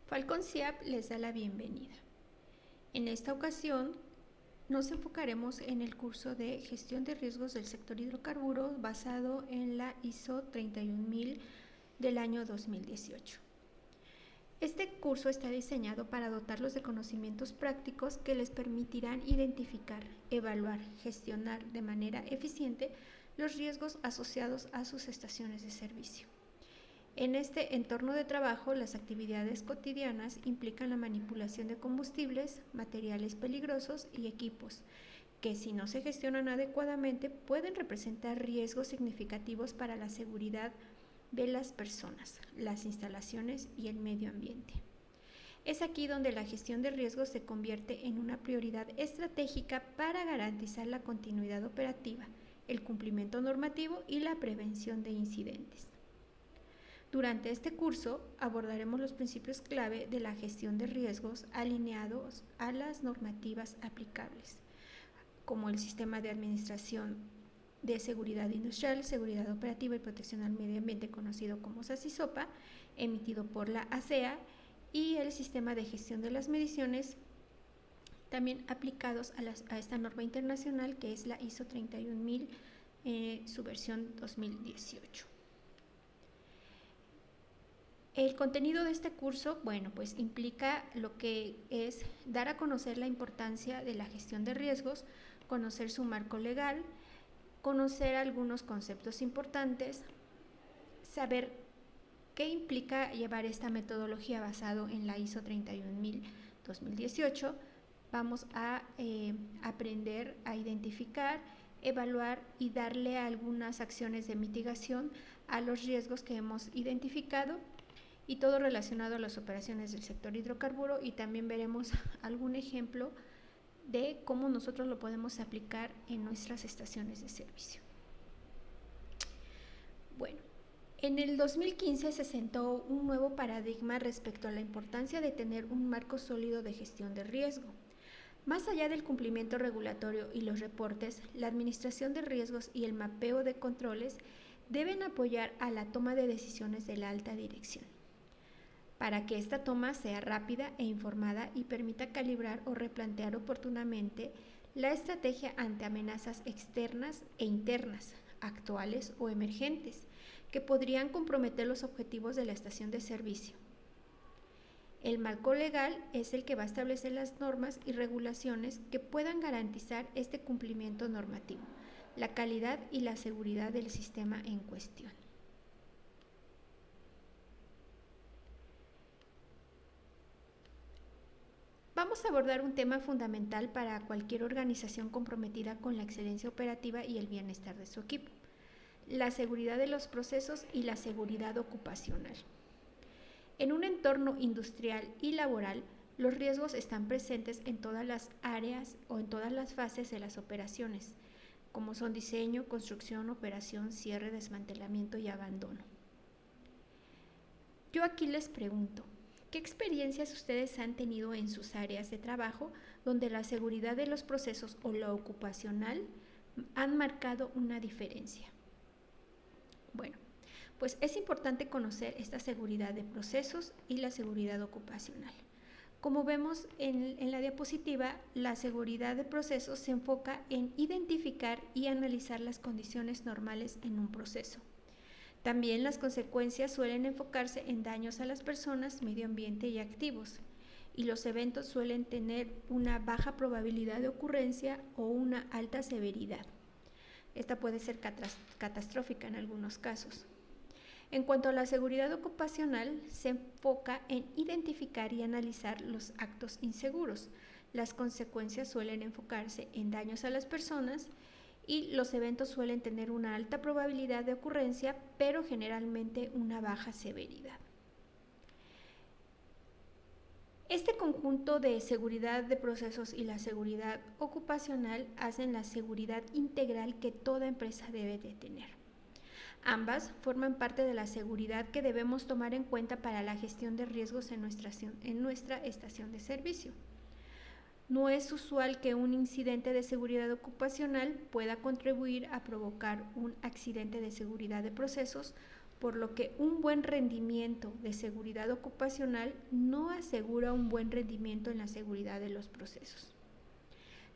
Falcon CIAP les da la bienvenida. En esta ocasión nos enfocaremos en el curso de Gestión de Riesgos del Sector Hidrocarburo basado en la ISO 31000 del año 2018. Este curso está diseñado para dotarlos de conocimientos prácticos que les permitirán identificar, evaluar, gestionar de manera eficiente los riesgos asociados a sus estaciones de servicio. En este entorno de trabajo, las actividades cotidianas implican la manipulación de combustibles, materiales peligrosos y equipos, que si no se gestionan adecuadamente pueden representar riesgos significativos para la seguridad de las personas, las instalaciones y el medio ambiente. Es aquí donde la gestión de riesgos se convierte en una prioridad estratégica para garantizar la continuidad operativa, el cumplimiento normativo y la prevención de incidentes. Durante este curso abordaremos los principios clave de la gestión de riesgos alineados a las normativas aplicables, como el Sistema de Administración de Seguridad Industrial, Seguridad Operativa y Protección al Medio Ambiente, conocido como SASISOPA, emitido por la ASEA, y el Sistema de Gestión de las Mediciones, también aplicados a esta norma internacional que es la ISO 31000, su versión 2018. El contenido de este curso, pues implica lo que es dar a conocer la importancia de la gestión de riesgos, conocer su marco legal, conocer algunos conceptos importantes, saber qué implica llevar esta metodología basado en la ISO 31000 2018. Vamos a aprender a identificar, evaluar y darle algunas acciones de mitigación a los riesgos que hemos identificado, y todo relacionado a las operaciones del sector hidrocarburo, y también veremos algún ejemplo de cómo nosotros lo podemos aplicar en nuestras estaciones de servicio. Bueno, en el 2015 se sentó un nuevo paradigma respecto a la importancia de tener un marco sólido de gestión de riesgo. Más allá del cumplimiento regulatorio y los reportes, la administración de riesgos y el mapeo de controles deben apoyar a la toma de decisiones de la alta dirección, para que esta toma sea rápida e informada y permita calibrar o replantear oportunamente la estrategia ante amenazas externas e internas, actuales o emergentes, que podrían comprometer los objetivos de la estación de servicio. El marco legal es el que va a establecer las normas y regulaciones que puedan garantizar este cumplimiento normativo, la calidad y la seguridad del sistema en cuestión. Vamos a abordar un tema fundamental para cualquier organización comprometida con la excelencia operativa y el bienestar de su equipo: la seguridad de los procesos y la seguridad ocupacional. En un entorno industrial y laboral, los riesgos están presentes en todas las áreas o en todas las fases de las operaciones, como son diseño, construcción, operación, cierre, desmantelamiento y abandono. Yo aquí les pregunto, ¿qué experiencias ustedes han tenido en sus áreas de trabajo donde la seguridad de los procesos o lo ocupacional han marcado una diferencia? Bueno, pues es importante conocer esta seguridad de procesos y la seguridad ocupacional. Como vemos en la diapositiva, la seguridad de procesos se enfoca en identificar y analizar las condiciones normales en un proceso. También las consecuencias suelen enfocarse en daños a las personas, medio ambiente y activos, y los eventos suelen tener una baja probabilidad de ocurrencia o una alta severidad. Esta puede ser catastrófica en algunos casos. En cuanto a la seguridad ocupacional, se enfoca en identificar y analizar los actos inseguros. Las consecuencias suelen enfocarse en daños a las personas y los eventos suelen tener una alta probabilidad de ocurrencia, pero generalmente una baja severidad. Este conjunto de seguridad de procesos y la seguridad ocupacional hacen la seguridad integral que toda empresa debe de tener. Ambas forman parte de la seguridad que debemos tomar en cuenta para la gestión de riesgos en nuestra estación de servicio. No es usual que un incidente de seguridad ocupacional pueda contribuir a provocar un accidente de seguridad de procesos por lo que un buen rendimiento de seguridad ocupacional no asegura un buen rendimiento en la seguridad de los procesos.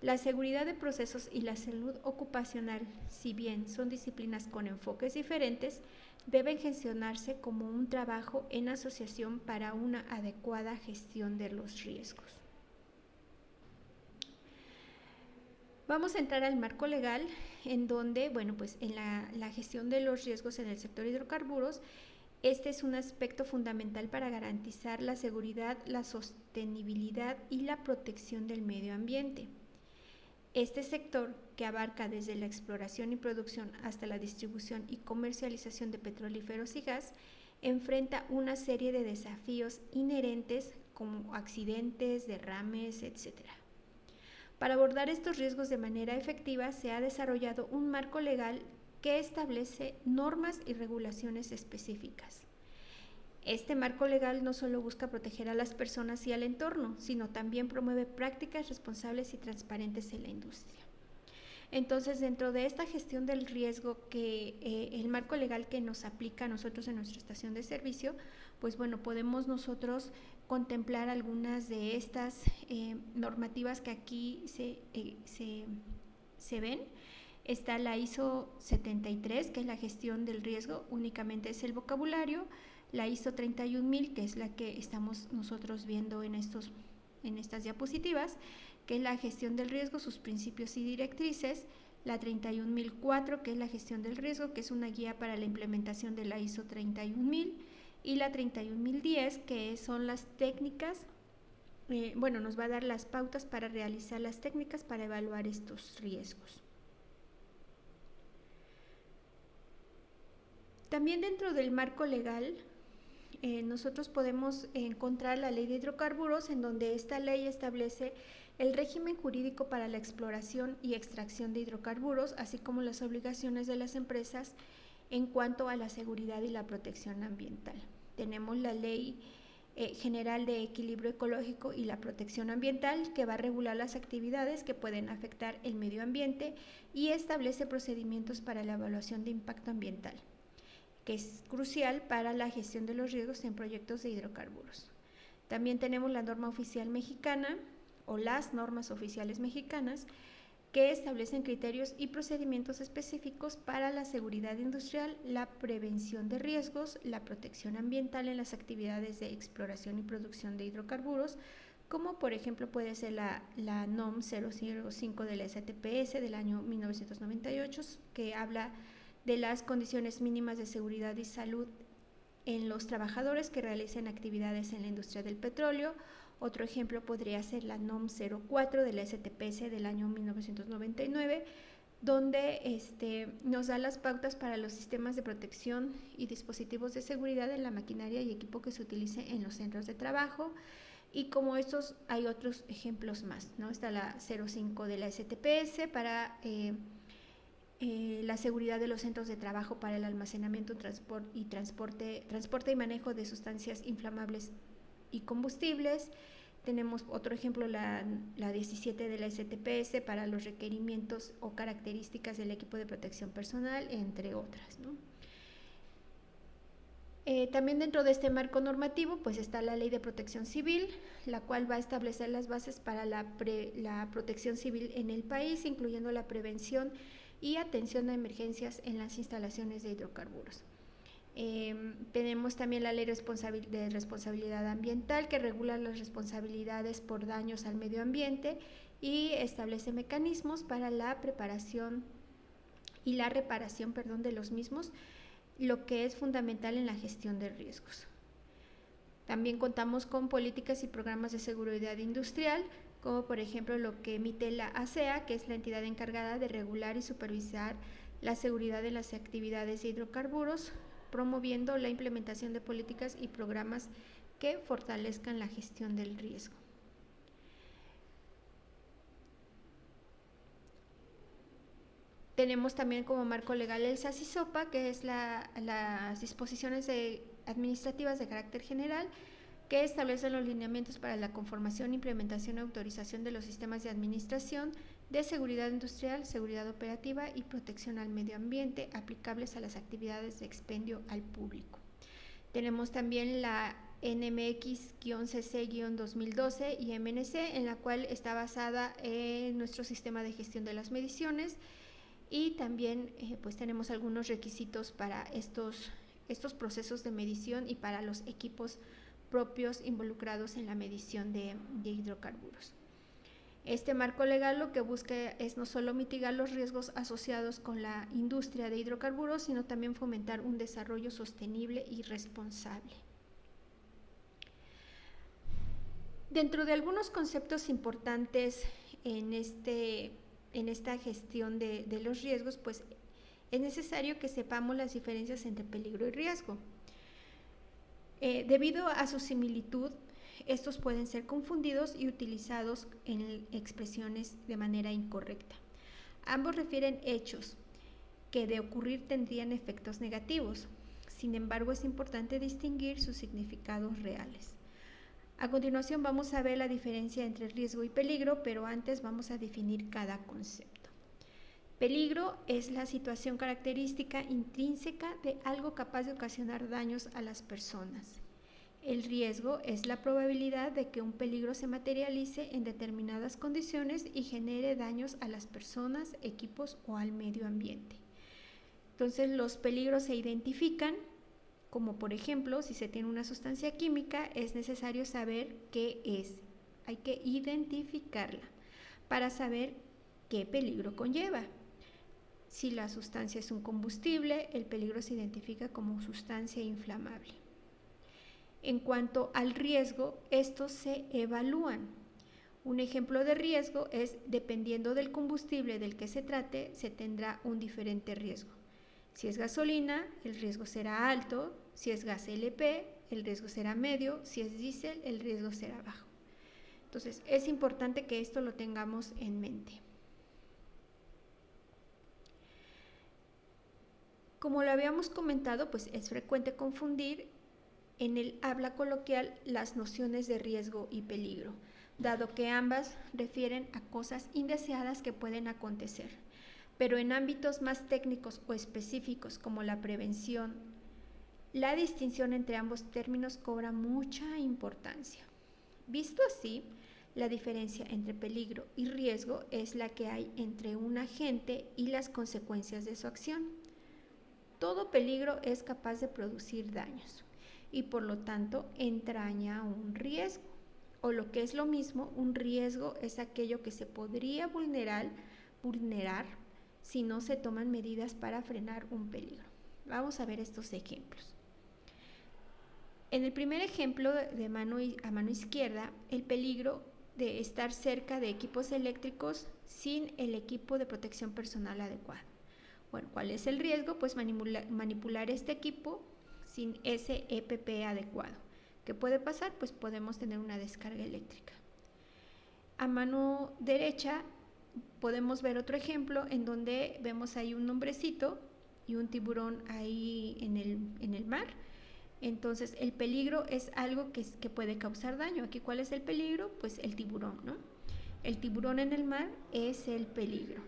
La seguridad de procesos y la salud ocupacional, si bien son disciplinas con enfoques diferentes, deben gestionarse como un trabajo en asociación para una adecuada gestión de los riesgos. Vamos a entrar al marco legal, en donde, en la gestión de los riesgos en el sector hidrocarburos, este es un aspecto fundamental para garantizar la seguridad, la sostenibilidad y la protección del medio ambiente. Este sector, que abarca desde la exploración y producción hasta la distribución y comercialización de petrolíferos y gas, enfrenta una serie de desafíos inherentes como accidentes, derrames, etc. Para abordar estos riesgos de manera efectiva, se ha desarrollado un marco legal que establece normas y regulaciones específicas. Este marco legal no solo busca proteger a las personas y al entorno, sino también promueve prácticas responsables y transparentes en la industria. Entonces, dentro de esta gestión del riesgo, el marco legal que nos aplica a nosotros en nuestra estación de servicio, podemos nosotros contemplar algunas de estas normativas que aquí se ven. Está la ISO 73, que es la gestión del riesgo, únicamente es el vocabulario. La ISO 31000, que es la que estamos nosotros viendo en estas diapositivas, que es la gestión del riesgo, sus principios y directrices. La 31004, que es la gestión del riesgo, que es una guía para la implementación de la ISO 31000. Y la 31010, que son las técnicas, nos va a dar las pautas para realizar las técnicas para evaluar estos riesgos. También dentro del marco legal, nosotros podemos encontrar la Ley de Hidrocarburos, en donde esta ley establece el régimen jurídico para la exploración y extracción de hidrocarburos, así como las obligaciones de las empresas en cuanto a la seguridad y la protección ambiental. Tenemos la Ley General de Equilibrio Ecológico y la Protección Ambiental, que va a regular las actividades que pueden afectar el medio ambiente y establece procedimientos para la evaluación de impacto ambiental, que es crucial para la gestión de los riesgos en proyectos de hidrocarburos. También tenemos la norma oficial mexicana o las normas oficiales mexicanas, que establecen criterios y procedimientos específicos para la seguridad industrial, la prevención de riesgos, la protección ambiental en las actividades de exploración y producción de hidrocarburos, como por ejemplo puede ser la NOM 005 de la STPS del año 1998, que habla de las condiciones mínimas de seguridad y salud en los trabajadores que realicen actividades en la industria del petróleo. Otro ejemplo podría ser la NOM 04 de la STPS del año 1999, donde nos da las pautas para los sistemas de protección y dispositivos de seguridad en la maquinaria y equipo que se utilice en los centros de trabajo. Y como estos hay otros ejemplos más, ¿no? Está la 05 de la STPS para la seguridad de los centros de trabajo para el almacenamiento, transporte y manejo de sustancias inflamables y combustibles. Tenemos otro ejemplo, la 17 de la STPS para los requerimientos o características del equipo de protección personal, entre otras, ¿no? También dentro de este marco normativo está la Ley de Protección Civil, la cual va a establecer las bases para la protección civil en el país, incluyendo la prevención y atención a emergencias en las instalaciones de hidrocarburos. Tenemos también la Ley de Responsabilidad Ambiental, que regula las responsabilidades por daños al medio ambiente y establece mecanismos para la preparación y la reparación, de los mismos, lo que es fundamental en la gestión de riesgos. También contamos con políticas y programas de seguridad industrial, como por ejemplo lo que emite la ASEA, que es la entidad encargada de regular y supervisar la seguridad de las actividades de hidrocarburos, promoviendo la implementación de políticas y programas que fortalezcan la gestión del riesgo. Tenemos también como marco legal el SASISOPA, que es las disposiciones administrativas de carácter general, que establecen los lineamientos para la conformación, implementación y autorización de los sistemas de administración de seguridad industrial, seguridad operativa y protección al medio ambiente aplicables a las actividades de expendio al público. Tenemos también la NMX-CC-2012 y MNC, en la cual está basada en nuestro sistema de gestión de las mediciones, y también pues tenemos algunos requisitos para estos procesos de medición y para los equipos propios involucrados en la medición de hidrocarburos. Este marco legal lo que busca es no solo mitigar los riesgos asociados con la industria de hidrocarburos, sino también fomentar un desarrollo sostenible y responsable. Dentro de algunos conceptos importantes en esta gestión de los riesgos, pues es necesario que sepamos las diferencias entre peligro y riesgo. Debido a su similitud, estos pueden ser confundidos y utilizados en expresiones de manera incorrecta. Ambos refieren hechos que de ocurrir tendrían efectos negativos. Sin embargo, es importante distinguir sus significados reales. A continuación vamos a ver la diferencia entre riesgo y peligro, pero antes vamos a definir cada concepto. Peligro es la situación característica intrínseca de algo capaz de ocasionar daños a las personas. El riesgo es la probabilidad de que un peligro se materialice en determinadas condiciones y genere daños a las personas, equipos o al medio ambiente. Entonces, los peligros se identifican, como por ejemplo, si se tiene una sustancia química, es necesario saber qué es. Hay que identificarla para saber qué peligro conlleva. Si la sustancia es un combustible, el peligro se identifica como sustancia inflamable. En cuanto al riesgo, estos se evalúan. Un ejemplo de riesgo es, dependiendo del combustible del que se trate, se tendrá un diferente riesgo. Si es gasolina, el riesgo será alto; si es gas LP, el riesgo será medio; si es diésel, el riesgo será bajo. Entonces, es importante que esto lo tengamos en mente. Como lo habíamos comentado, pues es frecuente confundir en el habla coloquial las nociones de riesgo y peligro, dado que ambas refieren a cosas indeseadas que pueden acontecer. Pero en ámbitos más técnicos o específicos como la prevención, la distinción entre ambos términos cobra mucha importancia. Visto así, la diferencia entre peligro y riesgo es la que hay entre un agente y las consecuencias de su acción. Todo peligro es capaz de producir daños y por lo tanto entraña un riesgo, o lo que es lo mismo, un riesgo es aquello que se podría vulnerar si no se toman medidas para frenar un peligro. Vamos a ver estos ejemplos. En el primer ejemplo a mano izquierda, el peligro de estar cerca de equipos eléctricos sin el equipo de protección personal adecuado. Bueno, ¿cuál es el riesgo? Pues manipular este equipo sin ese EPP adecuado. ¿Qué puede pasar? Pues podemos tener una descarga eléctrica. A mano derecha podemos ver otro ejemplo en donde vemos ahí un hombrecito y un tiburón ahí en el mar. Entonces, el peligro es algo que puede causar daño. Aquí, ¿cuál es el peligro? Pues el tiburón, ¿no? El tiburón en el mar es el peligro.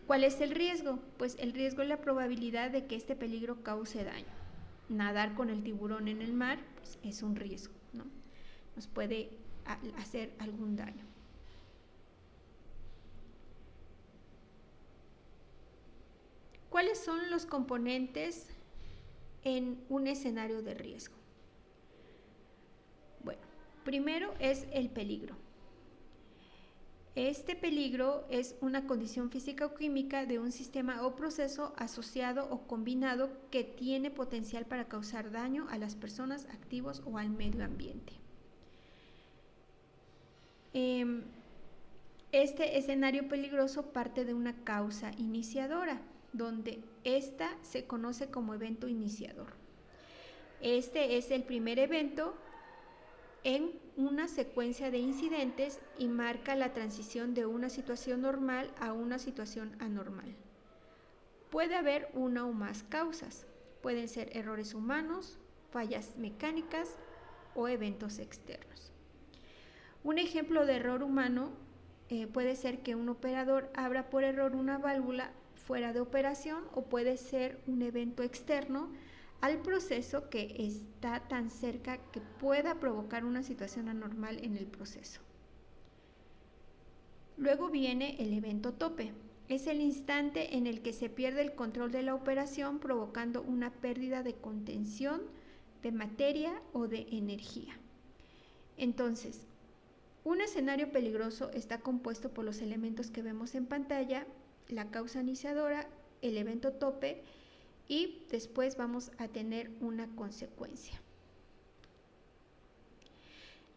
¿Cuál es el riesgo? Pues el riesgo es la probabilidad de que este peligro cause daño. Nadar con el tiburón en el mar pues, es un riesgo, ¿no? Nos puede hacer algún daño. ¿Cuáles son los componentes en un escenario de riesgo? Bueno, primero es el peligro. Este peligro es una condición física o química de un sistema o proceso asociado o combinado que tiene potencial para causar daño a las personas, activos o al medio ambiente. Este escenario peligroso parte de una causa iniciadora, donde esta se conoce como evento iniciador. Este es el primer evento en una secuencia de incidentes y marca la transición de una situación normal a una situación anormal. Puede haber una o más causas. Pueden ser errores humanos, fallas mecánicas o eventos externos. Un ejemplo de error humano puede ser que un operador abra por error una válvula fuera de operación o puede ser un evento externo al proceso que está tan cerca que pueda provocar una situación anormal en el proceso. Luego viene el evento tope. Es el instante en el que se pierde el control de la operación provocando una pérdida de contención de materia o de energía. Entonces, un escenario peligroso está compuesto por los elementos que vemos en pantalla, la causa iniciadora, el evento tope y después vamos a tener una consecuencia.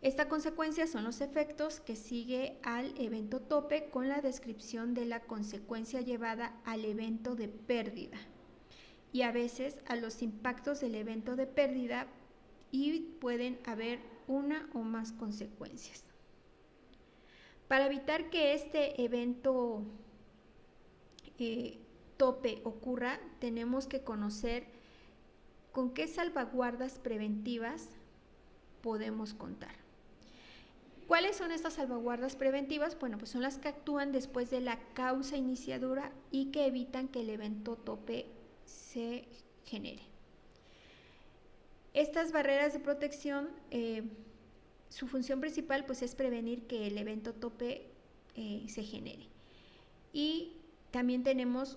Esta consecuencia son los efectos que sigue al evento tope con la descripción de la consecuencia llevada al evento de pérdida y a veces a los impactos del evento de pérdida y pueden haber una o más consecuencias. Para evitar que este evento tope ocurra, tenemos que conocer con qué salvaguardas preventivas podemos contar. ¿Cuáles son estas salvaguardas preventivas? Bueno, pues son las que actúan después de la causa iniciadora y que evitan que el evento tope se genere. Estas barreras de protección, su función principal pues es prevenir que el evento tope se genere. Y también tenemos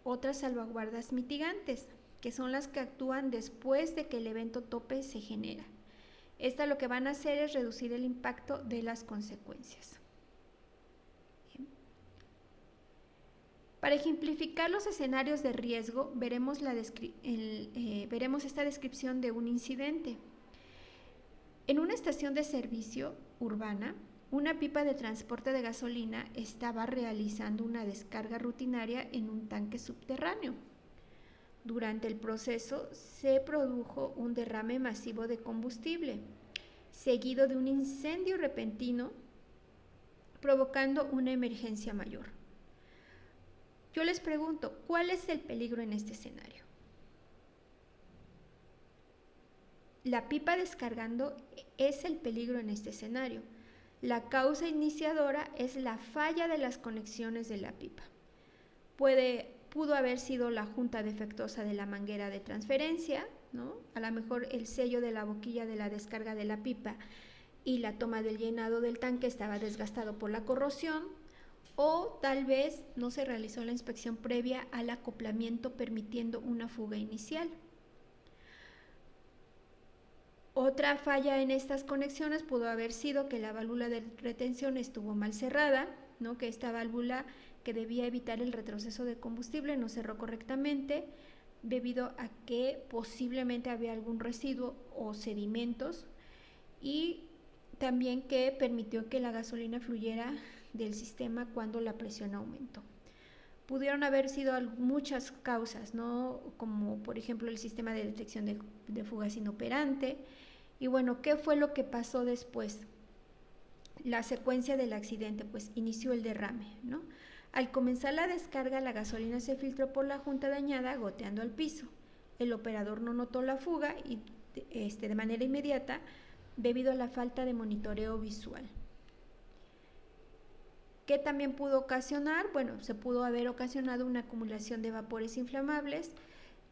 otras salvaguardas mitigantes, que son las que actúan después de que el evento tope se genera. Estas lo que van a hacer es reducir el impacto de las consecuencias. Bien. Para ejemplificar los escenarios de riesgo, veremos esta descripción de un incidente. En una estación de servicio urbana, una pipa de transporte de gasolina estaba realizando una descarga rutinaria en un tanque subterráneo. Durante el proceso se produjo un derrame masivo de combustible, seguido de un incendio repentino, provocando una emergencia mayor. Yo les pregunto, ¿cuál es el peligro en este escenario? La pipa descargando es el peligro en este escenario. La causa iniciadora es la falla de las conexiones de la pipa. Pudo haber sido la junta defectuosa de la manguera de transferencia, ¿no? A lo mejor el sello de la boquilla de la descarga de la pipa y la toma del llenado del tanque estaba desgastado por la corrosión, o tal vez no se realizó la inspección previa al acoplamiento permitiendo una fuga inicial. Otra falla en estas conexiones pudo haber sido que la válvula de retención estuvo mal cerrada, ¿no? Que esta válvula que debía evitar el retroceso de combustible no cerró correctamente debido a que posiblemente había algún residuo o sedimentos y también que permitió que la gasolina fluyera del sistema cuando la presión aumentó. Pudieron haber sido muchas causas, ¿no? Como por ejemplo el sistema de detección de fugas inoperante. Y bueno, ¿qué fue lo que pasó después? La secuencia del accidente, pues inició el derrame, ¿no? Al comenzar la descarga, la gasolina se filtró por la junta dañada, goteando al piso. El operador no notó la fuga y, de manera inmediata debido a la falta de monitoreo visual. ¿Qué también pudo ocasionar? Bueno, se pudo haber ocasionado una acumulación de vapores inflamables,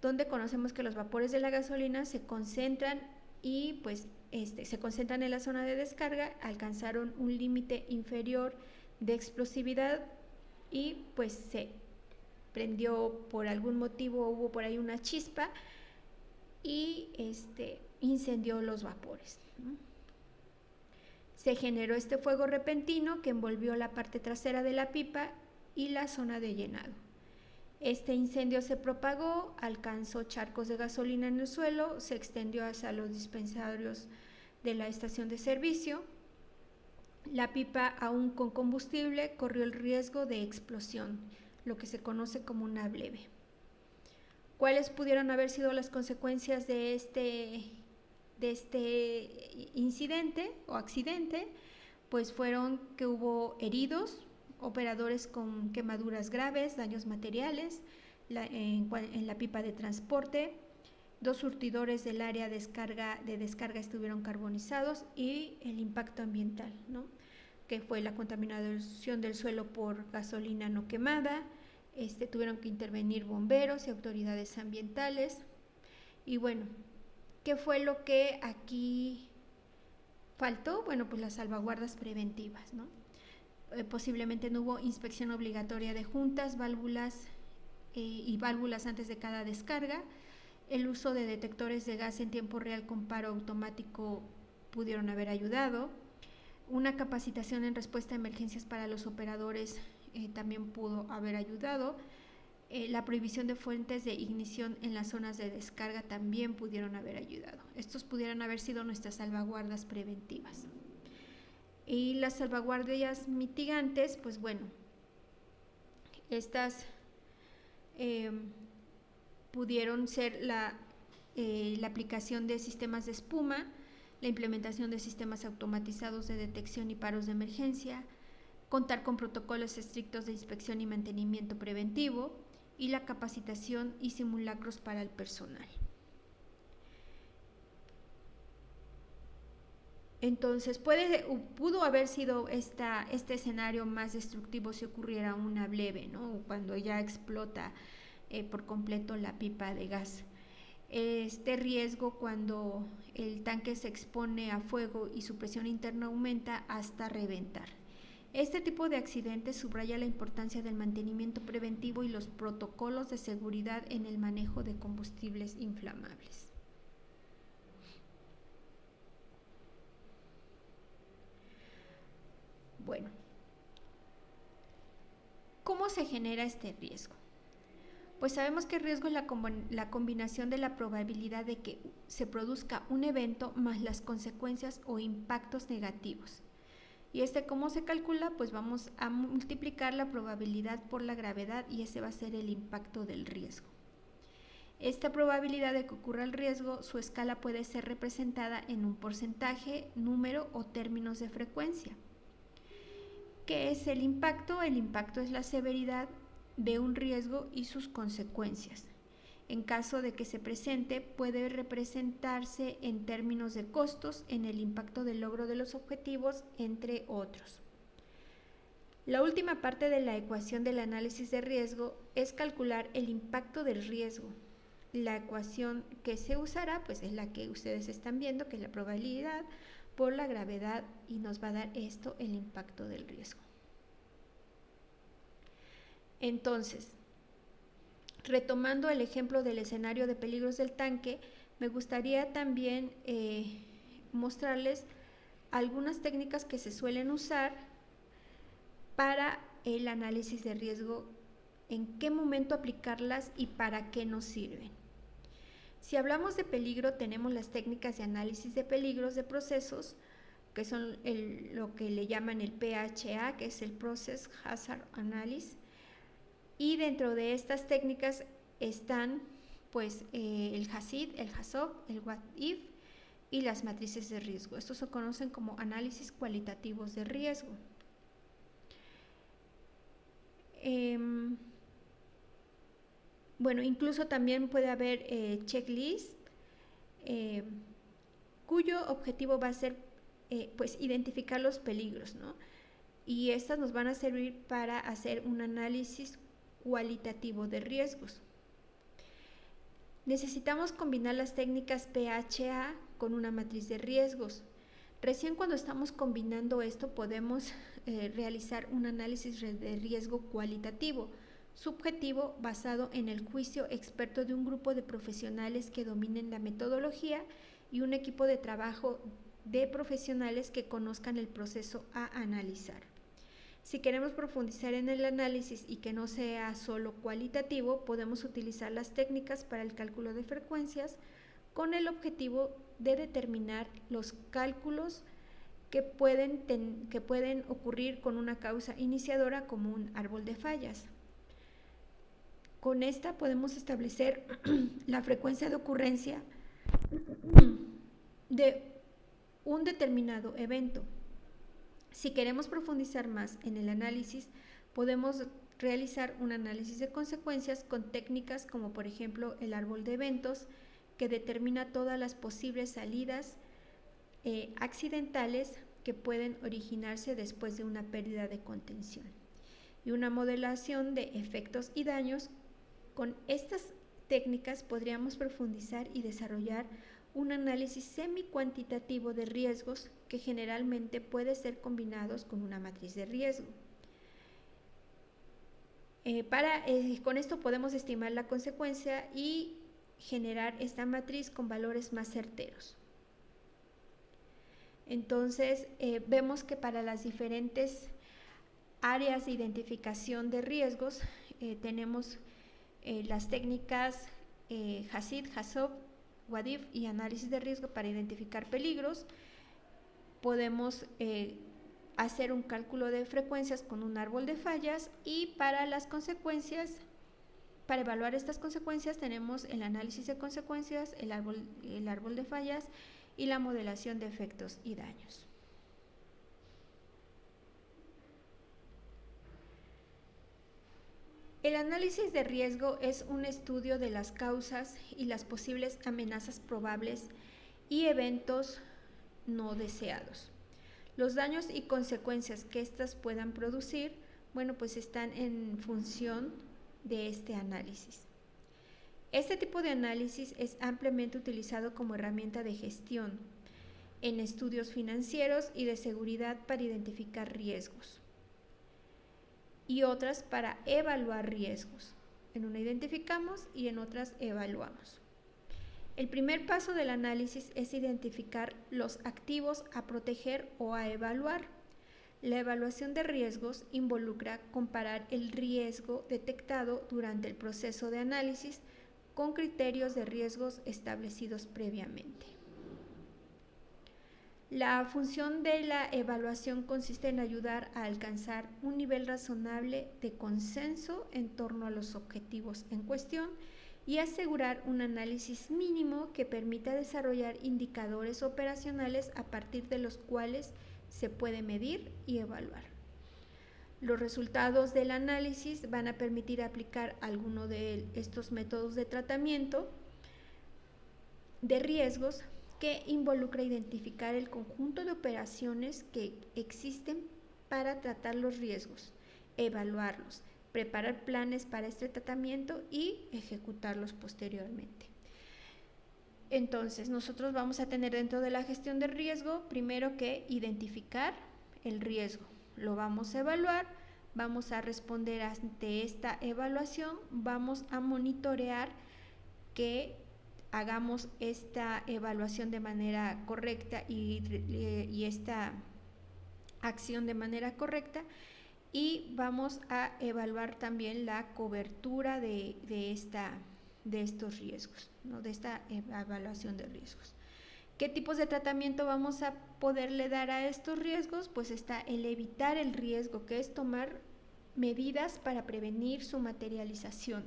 donde conocemos que los vapores de la gasolina se concentran y pues se concentran en la zona de descarga, alcanzaron un límite inferior de explosividad y pues se prendió por algún motivo, hubo por ahí una chispa y incendió los vapores, ¿no? Se generó este fuego repentino que envolvió la parte trasera de la pipa y la zona de llenado. Este incendio se propagó, alcanzó charcos de gasolina en el suelo, se extendió hacia los dispensarios de la estación de servicio. La pipa, aún con combustible, corrió el riesgo de explosión, lo que se conoce como una bleve. ¿Cuáles pudieron haber sido las consecuencias de este incidente o accidente? Pues fueron que hubo heridos, operadores con quemaduras graves, daños materiales en la pipa de transporte, 2 surtidores del área de descarga estuvieron carbonizados y el impacto ambiental, ¿no? que fue la contaminación del suelo por gasolina no quemada. Tuvieron que intervenir bomberos y autoridades ambientales. Y bueno, ¿qué fue lo que aquí faltó? Bueno, pues las salvaguardas preventivas, ¿no? Posiblemente no hubo inspección obligatoria de juntas, válvulas y válvulas antes de cada descarga. El uso de detectores de gas en tiempo real con paro automático pudieron haber ayudado. Una capacitación en respuesta a emergencias para los operadores también pudo haber ayudado. La prohibición de fuentes de ignición en las zonas de descarga también pudieron haber ayudado. Estos pudieran haber sido nuestras salvaguardas preventivas. Y las salvaguardias mitigantes, pues bueno, estas pudieron ser la aplicación de sistemas de espuma, la implementación de sistemas automatizados de detección y paros de emergencia, contar con protocolos estrictos de inspección y mantenimiento preventivo y la capacitación y simulacros para el personal. Entonces, pudo haber sido este escenario más destructivo si ocurriera una bleve, ¿no? Cuando ya explota por completo la pipa de gas. Este riesgo cuando el tanque se expone a fuego y su presión interna aumenta hasta reventar. Este tipo de accidentes subraya la importancia del mantenimiento preventivo y los protocolos de seguridad en el manejo de combustibles inflamables. Bueno, ¿cómo se genera este riesgo? Pues sabemos que el riesgo es la combinación de la probabilidad de que se produzca un evento más las consecuencias o impactos negativos. ¿Y cómo se calcula? Pues vamos a multiplicar la probabilidad por la gravedad y ese va a ser el impacto del riesgo. Esta probabilidad de que ocurra el riesgo, su escala puede ser representada en un porcentaje, número o términos de frecuencia. ¿Qué es el impacto? El impacto es la severidad de un riesgo y sus consecuencias. En caso de que se presente, puede representarse en términos de costos, en el impacto del logro de los objetivos, entre otros. La última parte de la ecuación del análisis de riesgo es calcular el impacto del riesgo. La ecuación que se usará pues es la que ustedes están viendo, que es la probabilidad por la gravedad, y nos va a dar esto el impacto del riesgo. Entonces, retomando el ejemplo del escenario de peligros del tanque, me gustaría también mostrarles algunas técnicas que se suelen usar para el análisis de riesgo, en qué momento aplicarlas y para qué nos sirven. Si hablamos de peligro, tenemos las técnicas de análisis de peligros de procesos, que son lo que le llaman el PHA, que es el Process Hazard Analysis. Y dentro de estas técnicas están pues el HACID, el HACCP, el What If y las matrices de riesgo. Estos se conocen como análisis cualitativos de riesgo. Bueno, incluso también puede haber checklist cuyo objetivo va a ser pues identificar los peligros, ¿no? Y estas nos van a servir para hacer un análisis cualitativo de riesgos. Necesitamos combinar las técnicas PHA con una matriz de riesgos. Recién cuando estamos combinando esto podemos realizar un análisis de riesgo cualitativo, subjetivo, basado en el juicio experto de un grupo de profesionales que dominen la metodología y un equipo de trabajo de profesionales que conozcan el proceso a analizar. Si queremos profundizar en el análisis y que no sea solo cualitativo, podemos utilizar las técnicas para el cálculo de frecuencias con el objetivo de determinar los cálculos que pueden ocurrir con una causa iniciadora como un árbol de fallas. Con esta podemos establecer la frecuencia de ocurrencia de un determinado evento. Si queremos profundizar más en el análisis, podemos realizar un análisis de consecuencias con técnicas como por ejemplo el árbol de eventos, que determina todas las posibles salidas accidentales que pueden originarse después de una pérdida de contención y una modelación de efectos y daños. Con estas técnicas podríamos profundizar y desarrollar un análisis semi-cuantitativo de riesgos que generalmente puede ser combinados con una matriz de riesgo. Con esto podemos estimar la consecuencia y generar esta matriz con valores más certeros. Entonces, vemos que para las diferentes áreas de identificación de riesgos tenemos las técnicas HACCP, HACCP, WADIF y análisis de riesgo para identificar peligros. Podemos hacer un cálculo de frecuencias con un árbol de fallas, y para las consecuencias, para evaluar estas consecuencias, tenemos el análisis de consecuencias, el árbol de fallas y la modelación de efectos y daños. El análisis de riesgo es un estudio de las causas y las posibles amenazas probables y eventos no deseados. Los daños y consecuencias que éstas puedan producir, pues están en función de este análisis. Este tipo de análisis es ampliamente utilizado como herramienta de gestión en estudios financieros y de seguridad para identificar riesgos, y otras para evaluar riesgos. En una identificamos y en otras evaluamos. El primer paso del análisis es identificar los activos a proteger o a evaluar. La evaluación de riesgos involucra comparar el riesgo detectado durante el proceso de análisis con criterios de riesgos establecidos previamente. La función de la evaluación consiste en ayudar a alcanzar un nivel razonable de consenso en torno a los objetivos en cuestión y asegurar un análisis mínimo que permita desarrollar indicadores operacionales a partir de los cuales se puede medir y evaluar. Los resultados del análisis van a permitir aplicar alguno de estos métodos de tratamiento de riesgos, que involucra identificar el conjunto de operaciones que existen para tratar los riesgos, evaluarlos, preparar planes para este tratamiento y ejecutarlos posteriormente. Entonces, nosotros vamos a tener dentro de la gestión de riesgo, primero que identificar el riesgo, lo vamos a evaluar, vamos a responder ante esta evaluación, vamos a monitorear que hagamos esta evaluación de manera correcta y esta acción de manera correcta, y vamos a evaluar también la cobertura de estos riesgos, ¿no? De esta evaluación de riesgos. ¿Qué tipos de tratamiento vamos a poderle dar a estos riesgos? Pues está el evitar el riesgo, que es tomar medidas para prevenir su materialización.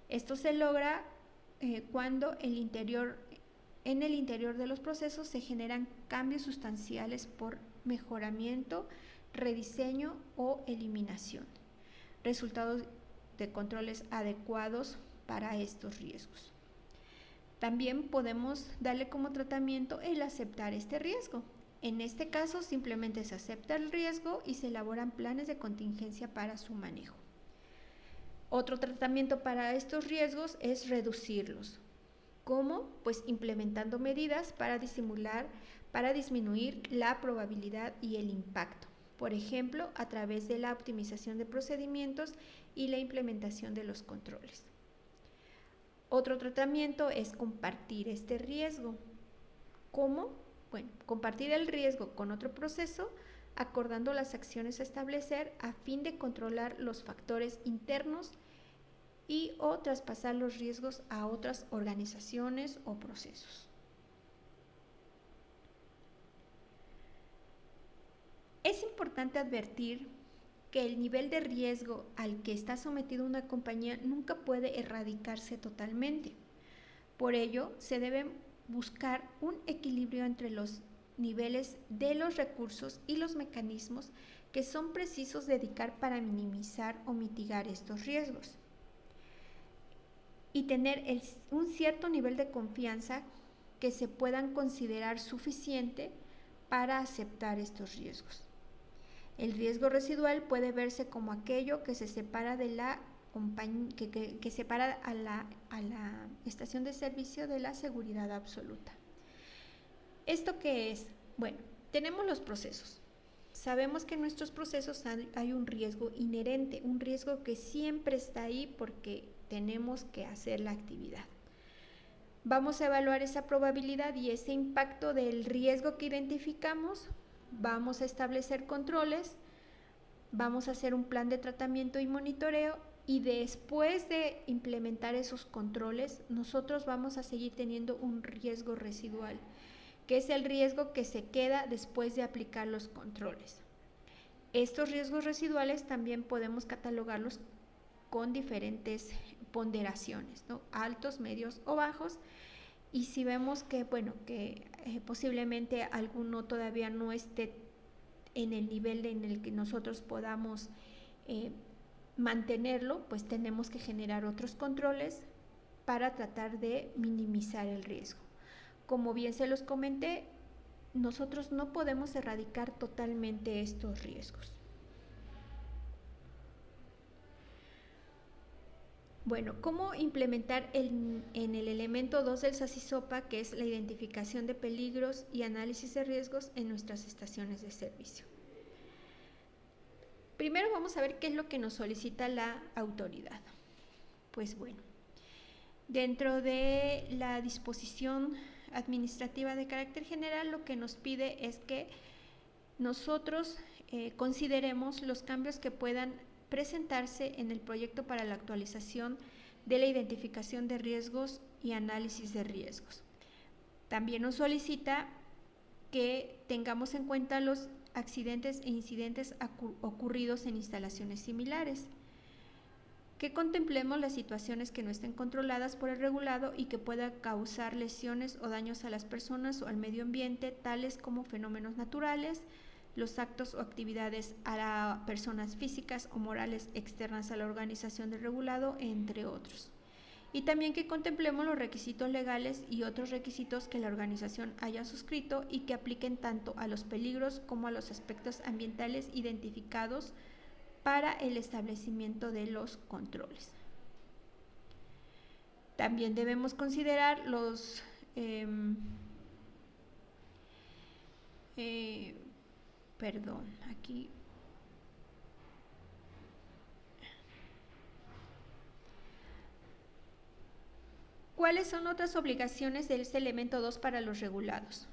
Esto se logra cuando en el interior de los procesos se generan cambios sustanciales por mejoramiento, rediseño o eliminación. Resultados de controles adecuados para estos riesgos. También podemos darle como tratamiento el aceptar este riesgo. En este caso simplemente se acepta el riesgo y se elaboran planes de contingencia para su manejo. Otro tratamiento para estos riesgos es reducirlos. ¿Cómo? Pues implementando medidas para disminuir la probabilidad y el impacto. Por ejemplo, a través de la optimización de procedimientos y la implementación de los controles. Otro tratamiento es compartir este riesgo. ¿Cómo? Bueno, compartir el riesgo con otro proceso, acordando las acciones a establecer a fin de controlar los factores internos y o traspasar los riesgos a otras organizaciones o procesos. Es importante advertir que el nivel de riesgo al que está sometido una compañía nunca puede erradicarse totalmente. Por ello, se debe buscar un equilibrio entre los niveles de los recursos y los mecanismos que son precisos dedicar para minimizar o mitigar estos riesgos, y tener un cierto nivel de confianza que se puedan considerar suficiente para aceptar estos riesgos. El riesgo residual puede verse como aquello que se separa de la que separa a la estación de servicio de la seguridad absoluta. ¿Esto qué es? Bueno, tenemos los procesos. Sabemos que en nuestros procesos hay un riesgo inherente, un riesgo que siempre está ahí porque tenemos que hacer la actividad. Vamos a evaluar esa probabilidad y ese impacto del riesgo que identificamos. Vamos a establecer controles, vamos a hacer un plan de tratamiento y monitoreo, y después de implementar esos controles, nosotros vamos a seguir teniendo un riesgo residual, que es el riesgo que se queda después de aplicar los controles. Estos riesgos residuales también podemos catalogarlos con diferentes ponderaciones, ¿no? Altos, medios o bajos. Y si vemos que, posiblemente alguno todavía no esté en el nivel en el que nosotros podamos mantenerlo, pues tenemos que generar otros controles para tratar de minimizar el riesgo. Como bien se los comenté, nosotros no podemos erradicar totalmente estos riesgos. Bueno, ¿cómo implementar en el elemento 2 del SACISOPA, que es la identificación de peligros y análisis de riesgos en nuestras estaciones de servicio? Primero vamos a ver qué es lo que nos solicita la autoridad. Pues bueno, dentro de la disposición administrativa de carácter general, lo que nos pide es que nosotros consideremos los cambios que puedan presentarse en el proyecto para la actualización de la identificación de riesgos y análisis de riesgos. También nos solicita que tengamos en cuenta los accidentes e incidentes ocurridos en instalaciones similares, que contemplemos las situaciones que no estén controladas por el regulado y que puedan causar lesiones o daños a las personas o al medio ambiente, tales como fenómenos naturales, los actos o actividades a personas físicas o morales externas a la organización del regulado, entre otros. Y también que contemplemos los requisitos legales y otros requisitos que la organización haya suscrito y que apliquen tanto a los peligros como a los aspectos ambientales identificados para el establecimiento de los controles. También debemos considerar los ¿Cuáles son otras obligaciones de este elemento 2 para los regulados?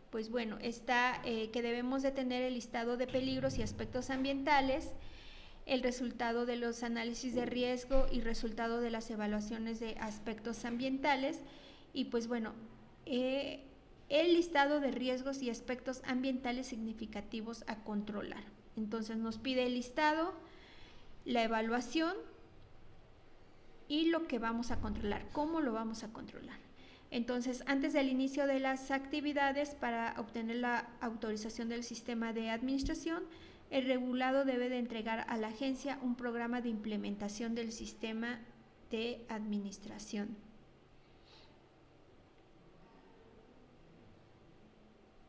Pues bueno, está que debemos de tener el listado de peligros y aspectos ambientales, el resultado de los análisis de riesgo y resultado de las evaluaciones de aspectos ambientales, y pues bueno, el listado de riesgos y aspectos ambientales significativos a controlar. Entonces nos pide el listado, la evaluación y lo que vamos a controlar, cómo lo vamos a controlar. Entonces, antes del inicio de las actividades para obtener la autorización del sistema de administración, el regulado debe de entregar a la agencia un programa de implementación del sistema de administración.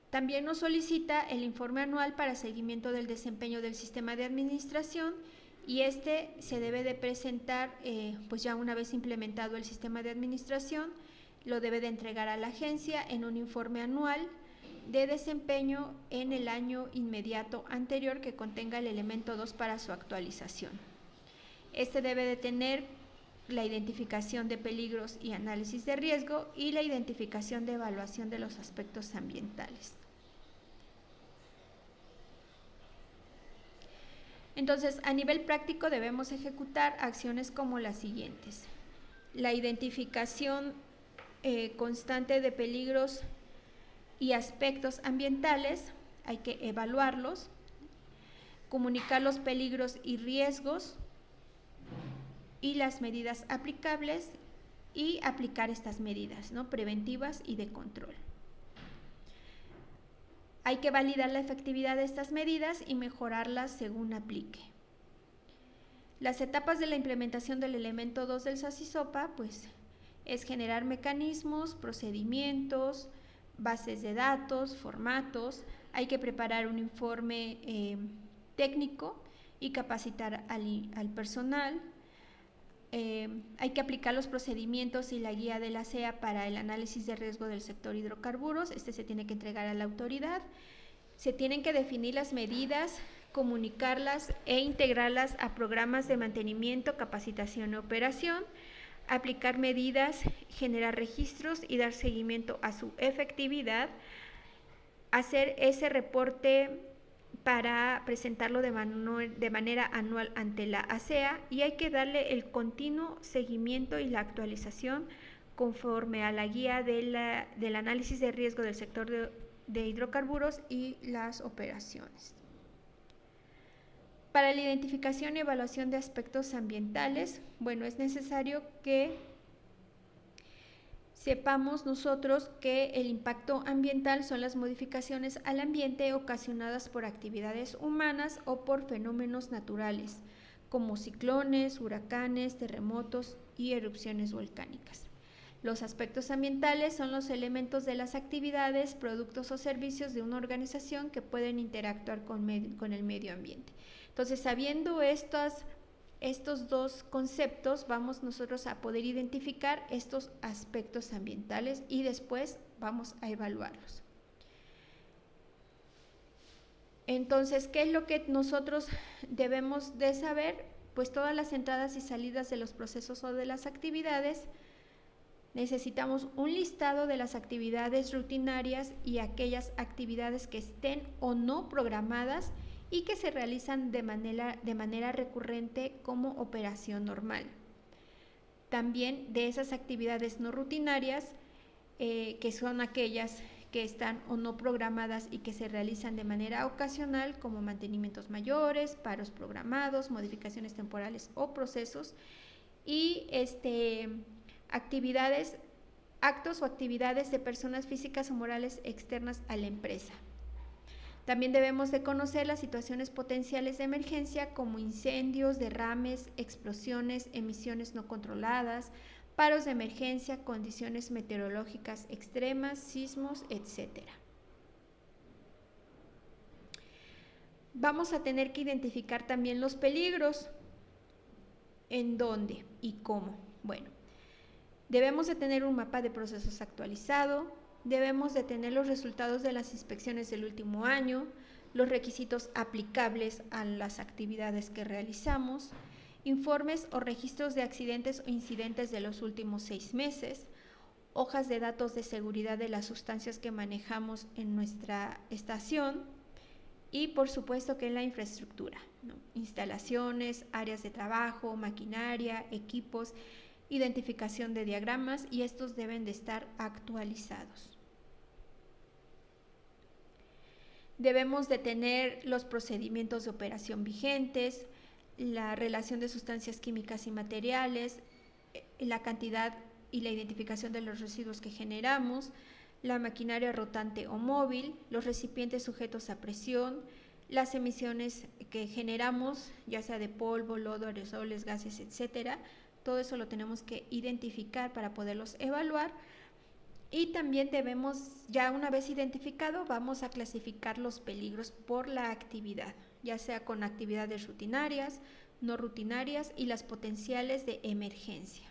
También nos solicita el informe anual para seguimiento del desempeño del sistema de administración, y este se debe de presentar pues ya una vez implementado el sistema de administración, lo debe de entregar a la agencia en un informe anual de desempeño en el año inmediato anterior que contenga el elemento 2 para su actualización. Este debe de tener la identificación de peligros y análisis de riesgo y la identificación de evaluación de los aspectos ambientales. Entonces, a nivel práctico debemos ejecutar acciones como las siguientes: la identificación constante de peligros y aspectos ambientales, hay que evaluarlos, comunicar los peligros y riesgos y las medidas aplicables y aplicar estas medidas, ¿no?, preventivas y de control. Hay que validar la efectividad de estas medidas y mejorarlas según aplique. Las etapas de la implementación del elemento 2 del SACISOPA, pues, es generar mecanismos, procedimientos, bases de datos, formatos. hay que preparar un informe técnico y capacitar al personal. Hay que aplicar los procedimientos y la guía de la SEA para el análisis de riesgo del sector hidrocarburos. Se tiene que entregar a la autoridad. Se tienen que definir las medidas, comunicarlas e integrarlas a programas de mantenimiento, capacitación y operación, aplicar medidas, generar registros y dar seguimiento a su efectividad, hacer ese reporte para presentarlo de manera anual ante la ASEA, y hay que darle el continuo seguimiento y la actualización conforme a la guía del análisis de riesgo del sector de hidrocarburos y las operaciones. Para la identificación y evaluación de aspectos ambientales, bueno, es necesario que sepamos nosotros que el impacto ambiental son las modificaciones al ambiente ocasionadas por actividades humanas o por fenómenos naturales, como ciclones, huracanes, terremotos y erupciones volcánicas. Los aspectos ambientales son los elementos de las actividades, productos o servicios de una organización que pueden interactuar con el medio ambiente. Entonces, sabiendo estos dos conceptos, vamos nosotros a poder identificar estos aspectos ambientales y después vamos a evaluarlos. Entonces, ¿qué es lo que nosotros debemos de saber? Pues todas las entradas y salidas de los procesos o de las actividades. Necesitamos un listado de las actividades rutinarias y aquellas actividades que estén o no programadas y que se realizan de manera recurrente como operación normal. También de esas actividades no rutinarias, que son aquellas que están o no programadas y que se realizan de manera ocasional, como mantenimientos mayores, paros programados, modificaciones temporales o procesos, y actos o actividades de personas físicas o morales externas a la empresa. También debemos de conocer las situaciones potenciales de emergencia como incendios, derrames, explosiones, emisiones no controladas, paros de emergencia, condiciones meteorológicas extremas, sismos, etc. Vamos a tener que identificar también los peligros. ¿En dónde y cómo? Bueno, debemos de tener un mapa de procesos actualizado, debemos de tener los resultados de las inspecciones del último año, los requisitos aplicables a las actividades que realizamos, informes o registros de accidentes o incidentes de los últimos 6 meses, hojas de datos de seguridad de las sustancias que manejamos en nuestra estación y por supuesto que en la infraestructura, ¿no? Instalaciones, áreas de trabajo, maquinaria, equipos, identificación de diagramas, y estos deben de estar actualizados. Debemos de tener los procedimientos de operación vigentes, la relación de sustancias químicas y materiales, la cantidad y la identificación de los residuos que generamos, la maquinaria rotante o móvil, los recipientes sujetos a presión, las emisiones que generamos, ya sea de polvo, lodo, aerosoles, gases, etcétera. Todo eso lo tenemos que identificar para poderlos evaluar. Y también debemos, ya una vez identificado, vamos a clasificar los peligros por la actividad, ya sea con actividades rutinarias, no rutinarias y las potenciales de emergencia.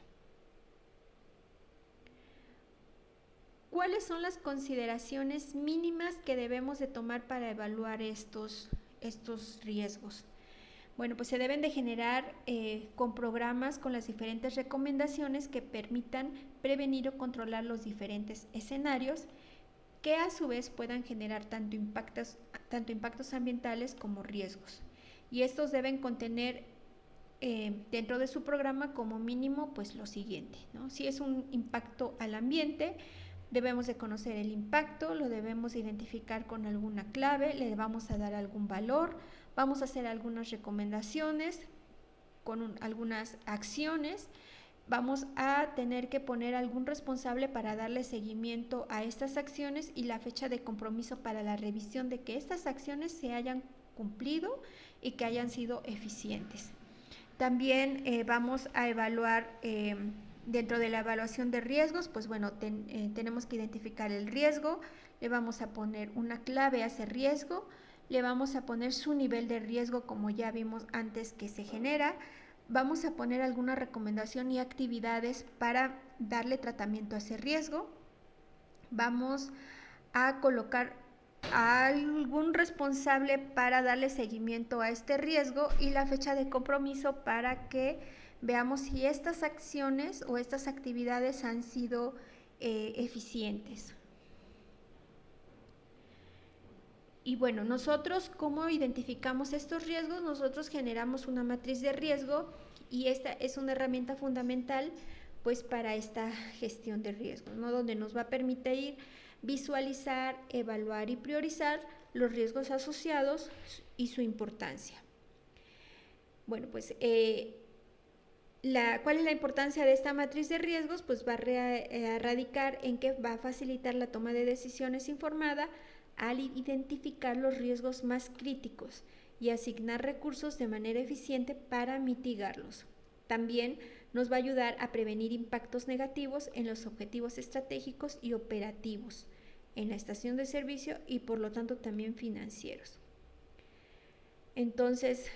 ¿Cuáles son las consideraciones mínimas que debemos de tomar para evaluar estos riesgos? Bueno, pues se deben de generar con programas con las diferentes recomendaciones que permitan prevenir o controlar los diferentes escenarios, que a su vez puedan generar tanto impactos ambientales como riesgos. Y estos deben contener dentro de su programa como mínimo pues lo siguiente, ¿no? Si es un impacto al ambiente, debemos de conocer el impacto, lo debemos identificar con alguna clave, le vamos a dar algún valor, vamos a hacer algunas recomendaciones con algunas acciones, vamos a tener que poner algún responsable para darle seguimiento a estas acciones y la fecha de compromiso para la revisión de que estas acciones se hayan cumplido y que hayan sido eficientes. También vamos a evaluar Dentro de la evaluación de riesgos, pues bueno, tenemos que identificar el riesgo, le vamos a poner una clave a ese riesgo, le vamos a poner su nivel de riesgo como ya vimos antes que se genera, vamos a poner alguna recomendación y actividades para darle tratamiento a ese riesgo, vamos a colocar a algún responsable para darle seguimiento a este riesgo y la fecha de compromiso para que veamos si estas acciones o estas actividades han sido eficientes. Y bueno, nosotros, ¿cómo identificamos estos riesgos? Nosotros generamos una matriz de riesgo y esta es una herramienta fundamental pues para esta gestión de riesgos, ¿no? Donde nos va a permitir visualizar, evaluar y priorizar los riesgos asociados y su importancia. Bueno, pues ¿cuál es la importancia de esta matriz de riesgos? Pues va a radicar en que va a facilitar la toma de decisiones informada al identificar los riesgos más críticos y asignar recursos de manera eficiente para mitigarlos. También nos va a ayudar a prevenir impactos negativos en los objetivos estratégicos y operativos en la estación de servicio y por lo tanto también financieros. Entonces,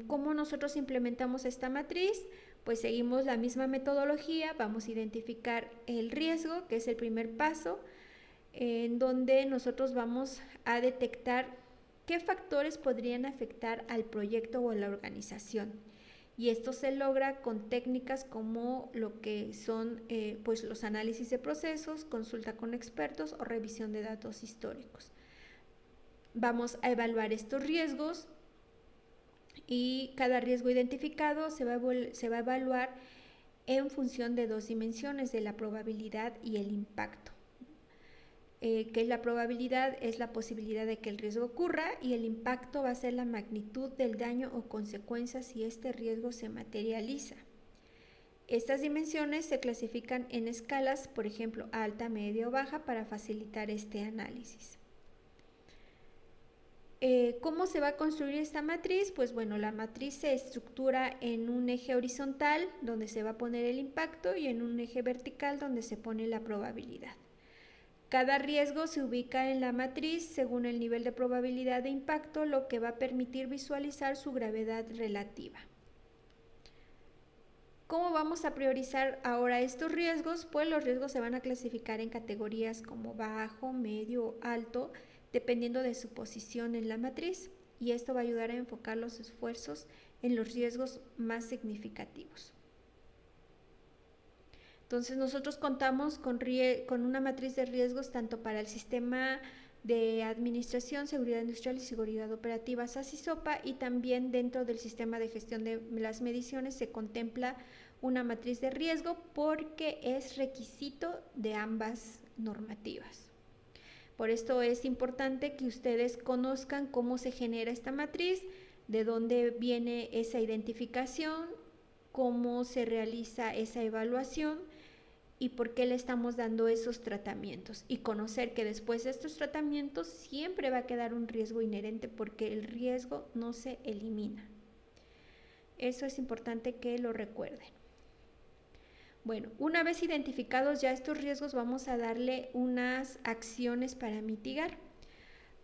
¿cómo nosotros implementamos esta matriz? Pues seguimos la misma metodología, vamos a identificar el riesgo, que es el primer paso, en donde nosotros vamos a detectar qué factores podrían afectar al proyecto o a la organización. Y esto se logra con técnicas como lo que son pues los análisis de procesos, consulta con expertos o revisión de datos históricos. Vamos a evaluar estos riesgos y cada riesgo identificado se va a evaluar en función de dos dimensiones, de la probabilidad y el impacto. Que es la probabilidad, es la posibilidad de que el riesgo ocurra y el impacto va a ser la magnitud del daño o consecuencias si este riesgo se materializa. Estas dimensiones se clasifican en escalas, por ejemplo, alta, media o baja, para facilitar este análisis. ¿Cómo se va a construir esta matriz? Pues bueno, la matriz se estructura en un eje horizontal donde se va a poner el impacto y en un eje vertical donde se pone la probabilidad. Cada riesgo se ubica en la matriz según el nivel de probabilidad de impacto, lo que va a permitir visualizar su gravedad relativa. ¿Cómo vamos a priorizar ahora estos riesgos? Pues los riesgos se van a clasificar en categorías como bajo, medio o alto, dependiendo de su posición en la matriz, y esto va a ayudar a enfocar los esfuerzos en los riesgos más significativos. Entonces nosotros contamos con una matriz de riesgos tanto para el sistema de administración, seguridad industrial y seguridad operativa SASI-SOPA, y también dentro del sistema de gestión de las mediciones se contempla una matriz de riesgo porque es requisito de ambas normativas. Por esto es importante que ustedes conozcan cómo se genera esta matriz, de dónde viene esa identificación, cómo se realiza esa evaluación y por qué le estamos dando esos tratamientos, y conocer que después de estos tratamientos siempre va a quedar un riesgo inherente porque el riesgo no se elimina. Eso es importante que lo recuerden. Bueno, una vez identificados ya estos riesgos, vamos a darle unas acciones para mitigar.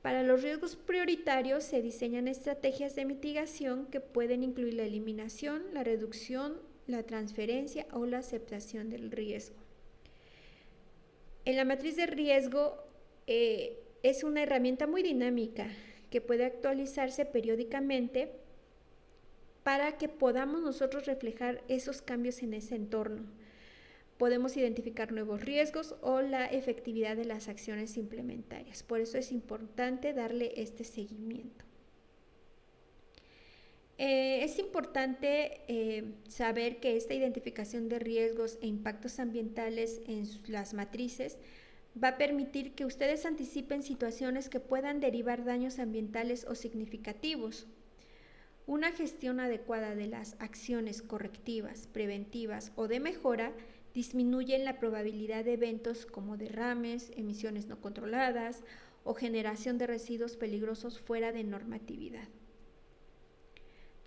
Para los riesgos prioritarios se diseñan estrategias de mitigación que pueden incluir la eliminación, la reducción, la transferencia o la aceptación del riesgo. En la matriz de riesgo es una herramienta muy dinámica que puede actualizarse periódicamente para que podamos nosotros reflejar esos cambios en ese entorno. Podemos identificar nuevos riesgos o la efectividad de las acciones implementarias. Por eso es importante darle este seguimiento. Es importante saber que esta identificación de riesgos e impactos ambientales en las matrices va a permitir que ustedes anticipen situaciones que puedan derivar daños ambientales o significativos. Una gestión adecuada de las acciones correctivas, preventivas o de mejora disminuyen la probabilidad de eventos como derrames, emisiones no controladas o generación de residuos peligrosos fuera de normatividad.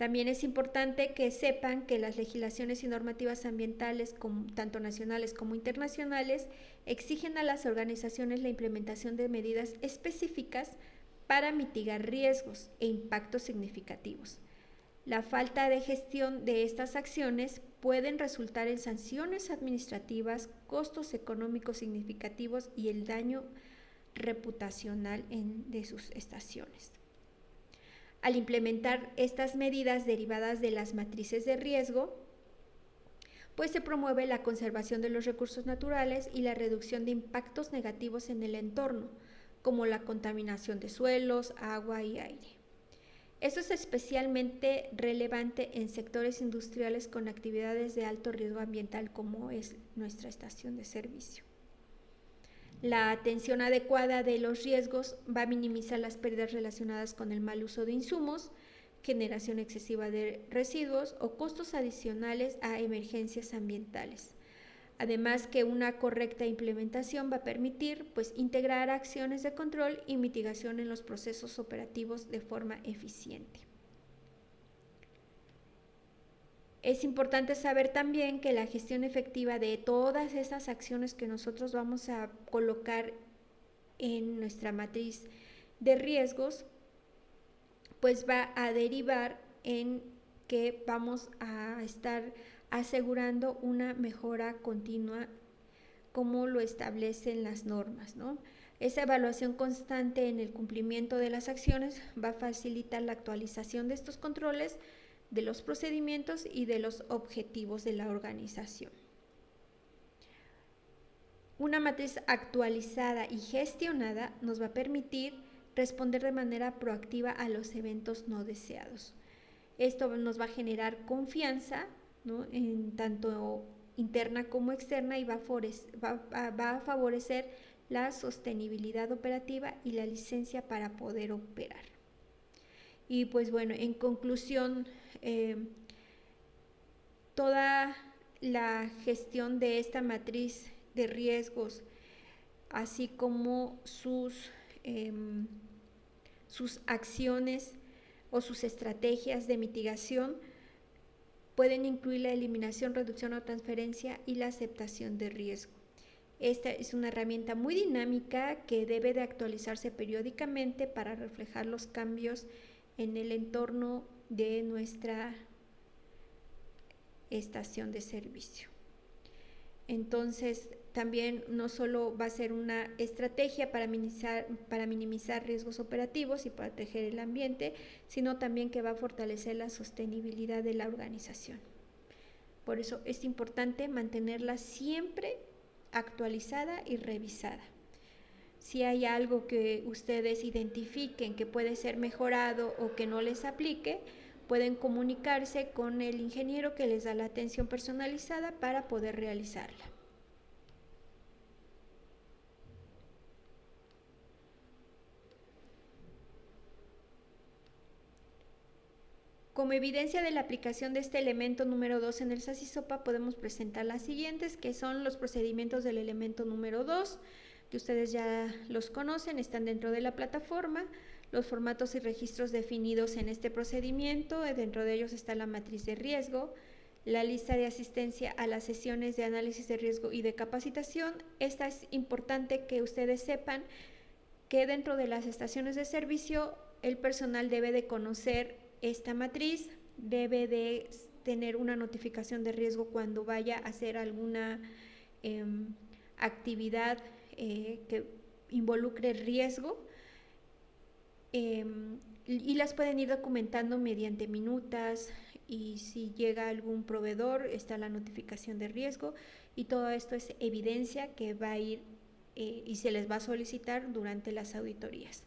También es importante que sepan que las legislaciones y normativas ambientales, tanto nacionales como internacionales, exigen a las organizaciones la implementación de medidas específicas para mitigar riesgos e impactos significativos. La falta de gestión de estas acciones pueden resultar en sanciones administrativas, costos económicos significativos y el daño reputacional de sus estaciones. Al implementar estas medidas derivadas de las matrices de riesgo, pues se promueve la conservación de los recursos naturales y la reducción de impactos negativos en el entorno, como la contaminación de suelos, agua y aire. Esto es especialmente relevante en sectores industriales con actividades de alto riesgo ambiental, como es nuestra estación de servicio. La atención adecuada de los riesgos va a minimizar las pérdidas relacionadas con el mal uso de insumos, generación excesiva de residuos o costos adicionales a emergencias ambientales. Además que una correcta implementación va a permitir integrar acciones de control y mitigación en los procesos operativos de forma eficiente. Es importante saber también que la gestión efectiva de todas estas acciones que nosotros vamos a colocar en nuestra matriz de riesgos, pues va a derivar en que vamos a estar asegurando una mejora continua como lo establecen las normas, ¿no? Esa evaluación constante en el cumplimiento de las acciones va a facilitar la actualización de estos controles, de los procedimientos y de los objetivos de la organización. Una matriz actualizada y gestionada nos va a permitir responder de manera proactiva a los eventos no deseados. Esto nos va a generar confianza, ¿no?, en tanto interna como externa, y va a favorecer la sostenibilidad operativa y la licencia para poder operar. Y pues bueno, en conclusión, toda la gestión de esta matriz de riesgos, así como sus acciones o sus estrategias de mitigación, pueden incluir la eliminación, reducción o transferencia y la aceptación de riesgo. Esta es una herramienta muy dinámica que debe de actualizarse periódicamente para reflejar los cambios en el entorno de nuestra estación de servicio. Entonces, también no solo va a ser una estrategia para minimizar riesgos operativos y proteger el ambiente, sino también que va a fortalecer la sostenibilidad de la organización. Por eso es importante mantenerla siempre actualizada y revisada. Si hay algo que ustedes identifiquen que puede ser mejorado o que no les aplique, pueden comunicarse con el ingeniero que les da la atención personalizada para poder realizarla. Como evidencia de la aplicación de este elemento número 2 en el SASISOPA, podemos presentar las siguientes, que son los procedimientos del elemento número 2, que ustedes ya los conocen, están dentro de la plataforma. Los formatos y registros definidos en este procedimiento, dentro de ellos está la matriz de riesgo, la lista de asistencia a las sesiones de análisis de riesgo y de capacitación. Esta es importante que ustedes sepan que dentro de las estaciones de servicio el personal debe de conocer esta matriz, debe de tener una notificación de riesgo cuando vaya a hacer alguna actividad que involucre riesgo, y las pueden ir documentando mediante minutas, y si llega algún proveedor está la notificación de riesgo, y todo esto es evidencia que va a ir y se les va a solicitar durante las auditorías.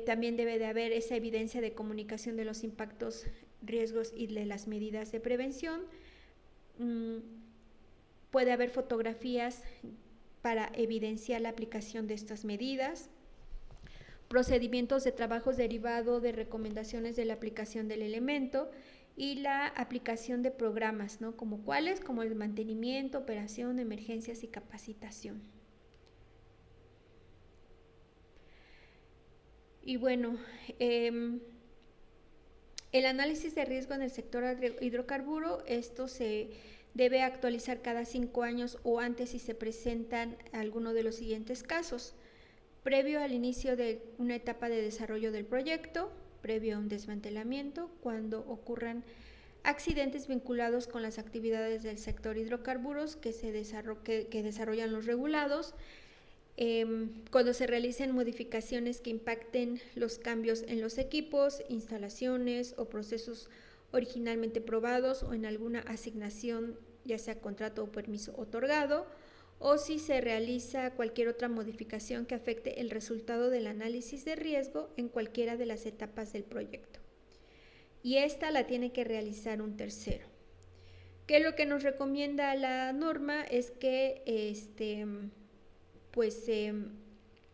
También debe de haber esa evidencia de comunicación de los impactos, riesgos y de las medidas de prevención. Puede haber fotografías para evidenciar la aplicación de estas medidas. Procedimientos de trabajos derivados de recomendaciones de la aplicación del elemento y la aplicación de programas, ¿no? Como cuáles, como el mantenimiento, operación, emergencias y capacitación. Y bueno, El análisis de riesgo en el sector hidrocarburo, esto se debe actualizar cada 5 años o antes si se presentan alguno de los siguientes casos: previo al inicio de una etapa de desarrollo del proyecto, previo a un desmantelamiento, cuando ocurran accidentes vinculados con las actividades del sector hidrocarburos que desarrollan los regulados, cuando se realicen modificaciones que impacten los cambios en los equipos, instalaciones o procesos originalmente probados, o en alguna asignación, ya sea contrato o permiso otorgado, o si se realiza cualquier otra modificación que afecte el resultado del análisis de riesgo en cualquiera de las etapas del proyecto. Y esta la tiene que realizar un tercero. ¿Qué es lo que nos recomienda la norma? Es que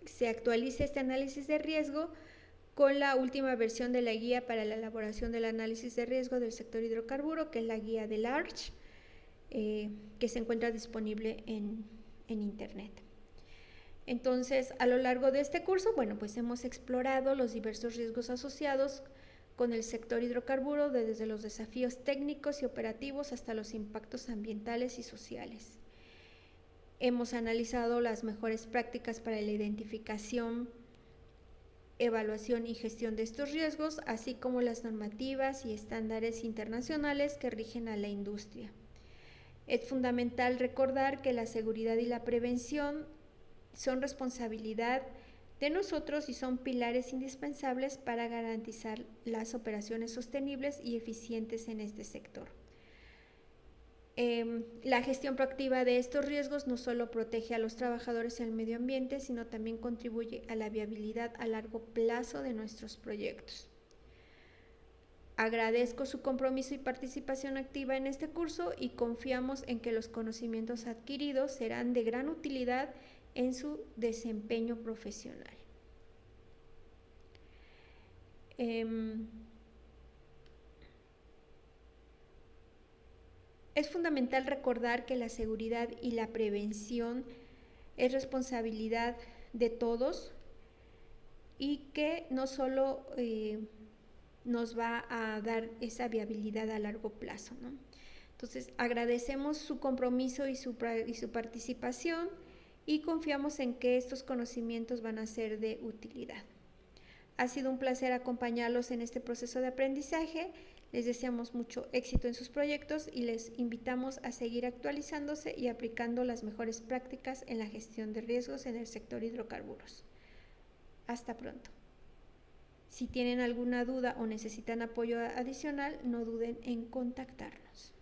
se actualice este análisis de riesgo con la última versión de la guía para la elaboración del análisis de riesgo del sector hidrocarburo, que es la guía del ARCH, que se encuentra disponible en internet. Entonces, a lo largo de este curso, pues hemos explorado los diversos riesgos asociados con el sector hidrocarburo, desde los desafíos técnicos y operativos hasta los impactos ambientales y sociales. Hemos analizado las mejores prácticas para la identificación, evaluación y gestión de estos riesgos, así como las normativas y estándares internacionales que rigen a la industria. Es fundamental recordar que la seguridad y la prevención son responsabilidad de nosotros y son pilares indispensables para garantizar las operaciones sostenibles y eficientes en este sector. La gestión proactiva de estos riesgos no solo protege a los trabajadores y al medio ambiente, sino también contribuye a la viabilidad a largo plazo de nuestros proyectos. Agradezco su compromiso y participación activa en este curso y confiamos en que los conocimientos adquiridos serán de gran utilidad en su desempeño profesional. Es fundamental recordar que la seguridad y la prevención es responsabilidad de todos y que no solo nos va a dar esa viabilidad a largo plazo, ¿no? Entonces, agradecemos su compromiso y su participación y confiamos en que estos conocimientos van a ser de utilidad. Ha sido un placer acompañarlos en este proceso de aprendizaje. Les deseamos mucho éxito en sus proyectos y les invitamos a seguir actualizándose y aplicando las mejores prácticas en la gestión de riesgos en el sector hidrocarburos. Hasta pronto. Si tienen alguna duda o necesitan apoyo adicional, no duden en contactarnos.